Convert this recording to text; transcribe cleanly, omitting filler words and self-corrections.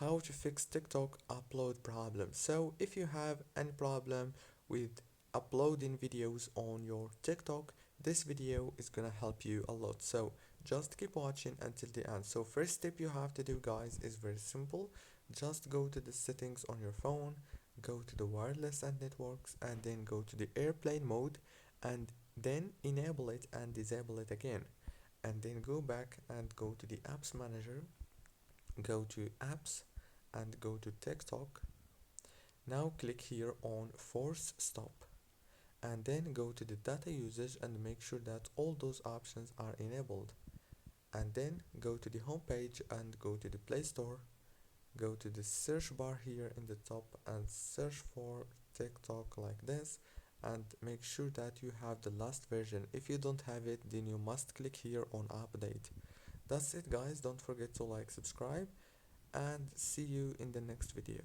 how to fix TikTok upload problem. So if you have any problem with uploading videos on your TikTok, this video is gonna help you a lot. So just keep watching until the end. So first step you have to do, guys, is very simple. Just go to the settings on your phone, go to the wireless and networks, and then go to the airplane mode, and then enable it and disable it again, and then go back and go to the apps manager, go to apps and go to TikTok. Now click here on force stop, and then go to the data usage and make sure that all those options are enabled, and then go to the home page and go to the Play Store, go to the search bar here in the top and search for TikTok like this, and make sure that you have the last version. If you don't have it, then you must click here on update. That's it, guys. Don't forget to like, subscribe, and see you in the next video.